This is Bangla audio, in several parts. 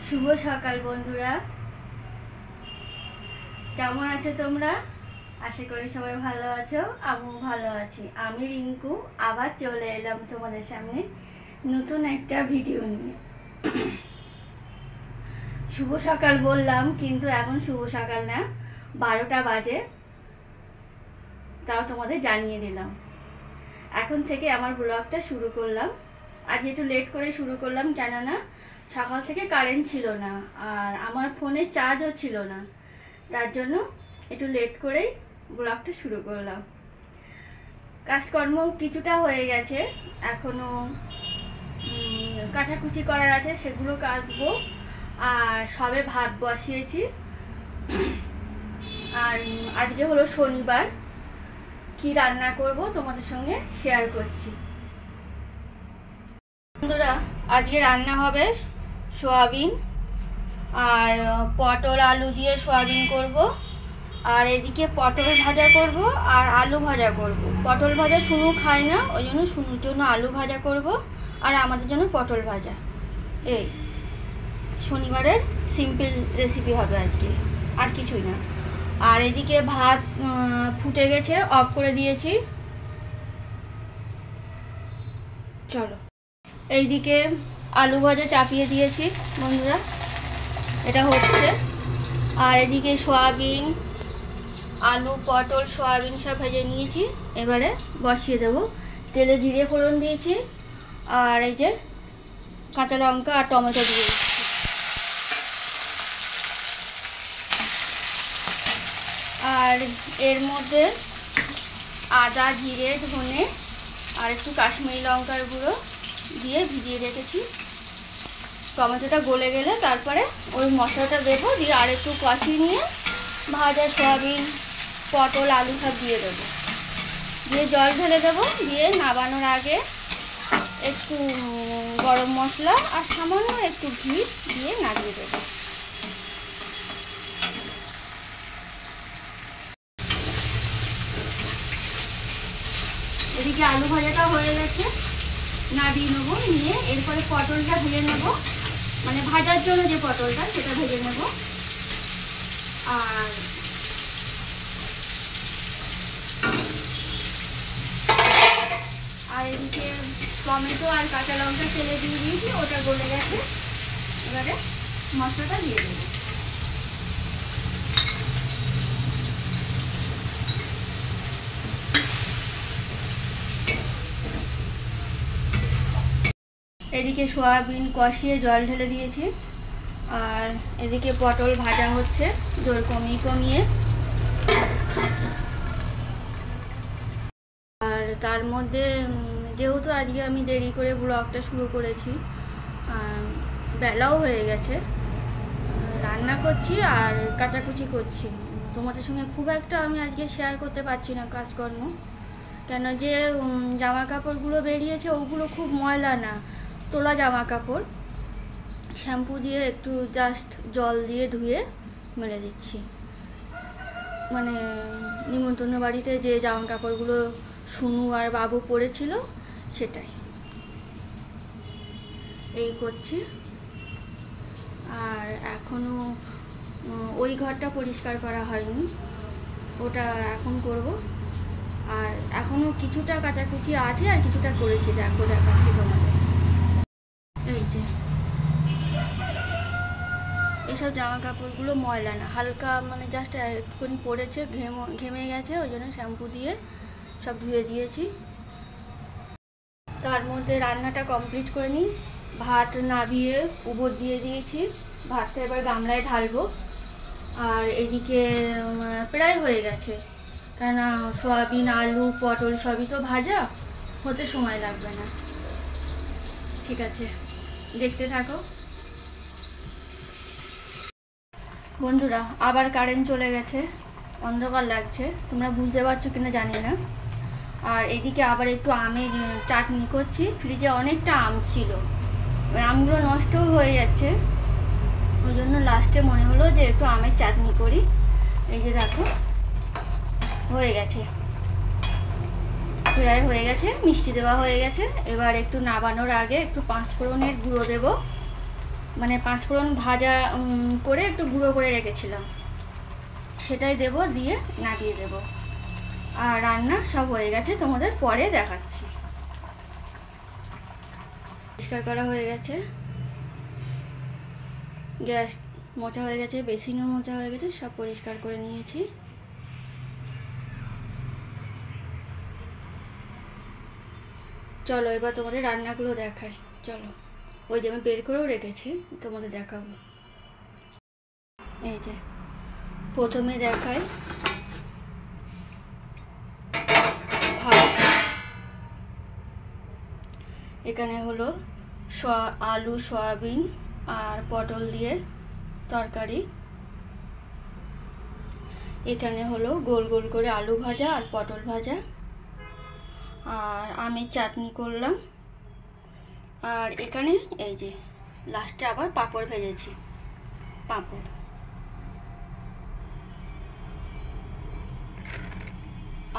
শুভ সকাল বন্ধুরা, কেমন আছো তোমরা? আশা করি সবাই ভালো আছো, আমিও ভালো আছি। আমি রিঙ্কু আবার চলে এলাম তোমাদের সামনে নতুন একটা ভিডিও নিয়ে। শুভ সকাল বললাম, কিন্তু এখন শুভ সকাল না, 12টা বাজে। তাও তোমাদের জানিয়ে দিলাম। এখন থেকে আমার ব্লগটা শুরু করলাম। আজকে একটু লেট করে শুরু করলাম, কেননা সকাল থেকে কারেন্ট ছিল না আর আমার ফোনে চার্জও ছিল না, তার জন্য একটু লেট করেই ব্লগটা শুরু করলাম। কাজকর্ম কিছুটা হয়ে গেছে, এখনও কাচাকুচি করার আছে, সেগুলো কাচবো। আর সবে ভাত বসিয়েছি। আর আজকে হলো শনিবার, কি রান্না করব তোমাদের সঙ্গে শেয়ার করছি। বন্ধুরা, আজকে রান্না হবে সোয়াবিন আর পটল আলু দিয়ে সোয়াবিন করব। আর এদিকে পটল ভাজা করব আর আলু ভাজা করব। পটল ভাজা শুনু খায় না, ওই জন্য শুনুর জন্য আলু ভাজা করব আর আমাদের জন্য পটল ভাজা। এই শনিবারের সিম্পল রেসিপি হবে আজকে, আর কিছুই না। আর এদিকে ভাত ফুটে গেছে, অফ করে দিয়েছি। চলো, এইদিকে আলু ভাজা চাপিয়ে দিয়েছি বন্ধুরা, এটা হচ্ছে। আর এদিকে সোয়াবিন, আলু পটল সোয়াবিন সব ভেজে নিয়েছি, এবারে বসিয়ে দেবো। তেলে জিরে ফোড়ন দিয়েছি আর এই যে কাঁচা লঙ্কা আর টমেটো দিয়ে দিচ্ছি। আর এর মধ্যে আদা জিরে ধনে আর একটু কাশ্মীরি লঙ্কার গুঁড়ো দিয়ে ভিজিয়ে রেখেছি। টমেটোটা গলে গেলে তারপরে ওই মশলাটা দেবো, দিয়ে আর একটু কষিয়ে নিয়ে ভাজা সোয়াবিন পটল আলু সব দিয়ে দেবো, দিয়ে জল ঢেলে দেবো। দিয়ে নামানোর আগে একটু গরম মশলা আর সামান্য একটু ঘি দিয়ে নাড়িয়ে দেবো। এদিকে আলু ভাজাটা হয়ে গেছে, নাড়িয়ে নেবো। নিয়ে এরপরে পটলটা ভেজে নেবো, মানে ভাজার জন্য যে পটলটা সেটা ভেজে নেব। আর এদিকে টমেটো আর কাঁচা লঙ্কা তেলে দিয়ে দিয়েছি, ওটা গলে গেছে। এবারে মশলাটা দিয়ে দেবো। এদিকে সোয়াবিন কষিয়ে জল ঢেলে দিয়েছি, আর এদিকে পটল ভাজা হচ্ছে জল কমিয়ে কমিয়ে। আর তার মধ্যে যেহেতু আজকে আমি দেরি করে ব্লগটা শুরু করেছি, বেলাও হয়ে গেছে, রান্না করছি আর কাচাকুচি করছি। তোমাদের সঙ্গে খুব একটা আমি আজকে শেয়ার করতে পারছি না কাজকর্ম, কেন যে জামা কাপড়গুলো বেরিয়েছে ওগুলো খুব ময়লা না, তোলা জামা কাপড়। শ্যাম্পু দিয়ে একটু জাস্ট জল দিয়ে ধুয়ে মেলে দিচ্ছি। মানে নিমন্ত্রণ বাড়িতে যে জামা কাপড়গুলো শুনু আর বাবু পরেছিল সেটাই এই করছি। আর এখনও ওই ঘরটা পরিষ্কার করা হয়নি, ওটা এখন করব। আর এখনও কিছুটা কাচাকুচি আছে আর কিছুটা করেছি, দেখো দেখাচ্ছি তোমাদের। এই যে এইসব জামা কাপড়গুলো ময়লা না, হালকা মানে জাস্ট একটুখানি পড়েছে, ঘেমে গেছে, ওই জন্য শ্যাম্পু দিয়ে সব ধুয়ে দিয়েছি। তার মধ্যে রান্নাটা কমপ্লিট করে নিই। ভাত নাবিয়ে উপর দিয়ে দিয়েছি, ভাতটা এবার গামলায় ঢালবো। আর এদিকে প্রায় হয়ে গেছে, কেননা সয়াবিন আলু পটল সবই তো ভাজা, হতে সময় লাগবে না। ঠিক আছে, দেখতে থাকো বন্ধুরা। আবার কারেন্ট চলে গেছে, অন্ধকার লাগছে, তোমরা বুঝতে পারছো কিনা জানি না। আর এদিকে আবার একটু আমের চাটনি করছি। ফ্রিজে অনেকটা আম ছিল, আমগুলো নষ্ট হয়ে যাচ্ছে, ওই জন্য লাস্টে মনে হলো যে একটু আমের চাটনি করি। এই যে দেখো হয়ে গেছে, প্রায় হয়ে গেছে, মিষ্টি দেওয়া হয়ে গেছে। এবার একটু নামানোর আগে একটু 5 ফোড়নের গুঁড়ো দেবো। মানে পাঁচফোড়ন ভাজা করে একটু গুঁড়ো করে রেখেছিলাম, সেটাই দেব, দিয়ে নামিয়ে দেব। আর রান্না সব হয়ে গেছে, তোমাদের পরে দেখাচ্ছি। পরিষ্কার করা হয়ে গেছে, গ্যাস মোছা হয়ে গেছে, বেসিনও মোছা হয়ে গেছে, সব পরিষ্কার করে নিয়েছি। চলো এবার তোমাদের রান্নাগুলো দেখাই। চলো, ওই যে আমি বের করেও রেখেছি, তোমাদের দেখাবো। এই যে প্রথমে দেখাই ভাত। এখানে হলো আলু, সয়াবিন আর পটল দিয়ে তরকারি। এখানে হলো গোল গোল করে আলু ভাজা আর পটল ভাজা, আর আমের চাটনি করলাম। আর এখানে এই যে লাস্টে আবার পাঁপড় ভেজেছি, পাঁপড়।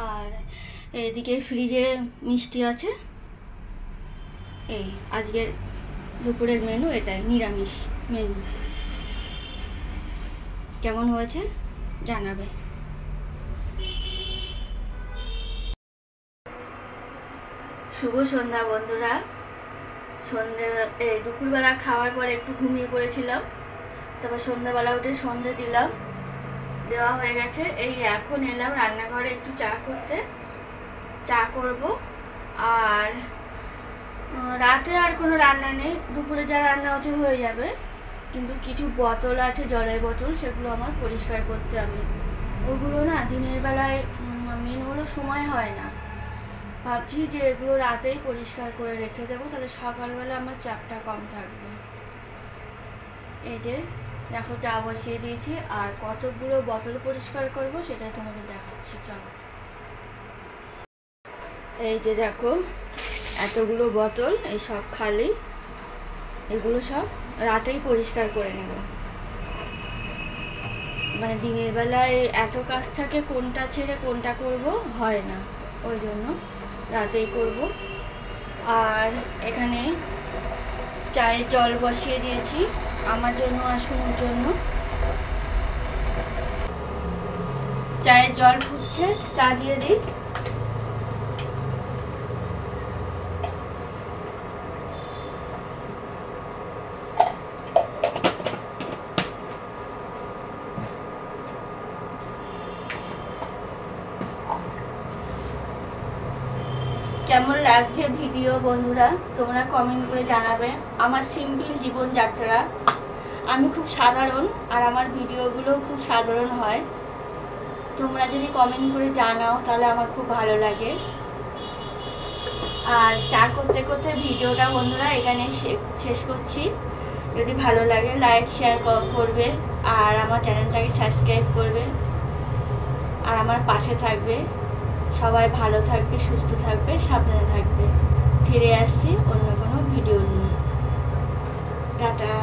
আর এদিকে ফ্রিজে মিষ্টি আছে। এই আজকের দুপুরের মেনু এটাই, নিরামিষ মেনু। কেমন হয়েছে জানাবে। শুভ সন্ধ্যা বন্ধুরা। দুপুরবেলা খাওয়ার পর একটু ঘুমিয়ে পড়েছিলাম, তারপর সন্ধ্যাবেলা উঠে সন্ধে দিলাম, দেওয়া হয়ে গেছে। এই এখন এলাম রান্নাঘরে একটু চা করতে, চা করব। আর রাতে আর কোনো রান্না নেই, দুপুরে যা রান্না হচ্ছে হয়ে যাবে, কিন্তু কিছু বোতল আছে, জলের বোতল, সেগুলো আমার পরিষ্কার করতে হবে। ওগুলো না দিনের বেলায় মেনগুলো সময় হয় না, ভাবছি যে এগুলো রাতেই পরিষ্কার করে রেখে দেবো, তাহলে সকালবেলা আমার চাপটা কম থাকবে। এই যে দেখো চা বসিয়ে দিয়েছি, আর কতগুলো বোতল পরিষ্কার করব সেটা তোমাদের দেখাচ্ছি। চলো, এই যে দেখো এতগুলো বোতল, এই সব খালি, এগুলো সব রাতেই পরিষ্কার করে নেব। মানে দিনের বেলায় এত কাজ থাকে, কোনটা ছেড়ে কোনটা করব হয় না, ওই জন্য রাতেই করব। আর এখানে চায়ের জল বসিয়ে দিয়েছি আমার জন্য আর শুনুর জন্য। চায়ের জল ফুটছে, চা দিয়ে দিই। কেমন লাগছে ভিডিও বন্ধুরা, তোমরা কমেন্ট করে জানাবে। আমার সিম্পল জীবনযাত্রা, আমি খুব সাধারণ, আর আমার ভিডিওগুলো খুব সাধারণ হয়। তোমরা যদি কমেন্ট করে জানাও তাহলে আমার খুব ভালো লাগে। আর চা করতে করতে ভিডিওটা বন্ধুরা এখানে শেষ করছি। যদি ভালো লাগে লাইক শেয়ার করবে, আর আমার চ্যানেলটাকে সাবস্ক্রাইব করবে, আর আমার পাশে থাকবে। সবাই ভালো থাকবে, সুস্থ থাকবে, সাবধানে থাকবে। ফিরে আসছি অন্য কোনো ভিডিও নিয়ে। টাটা।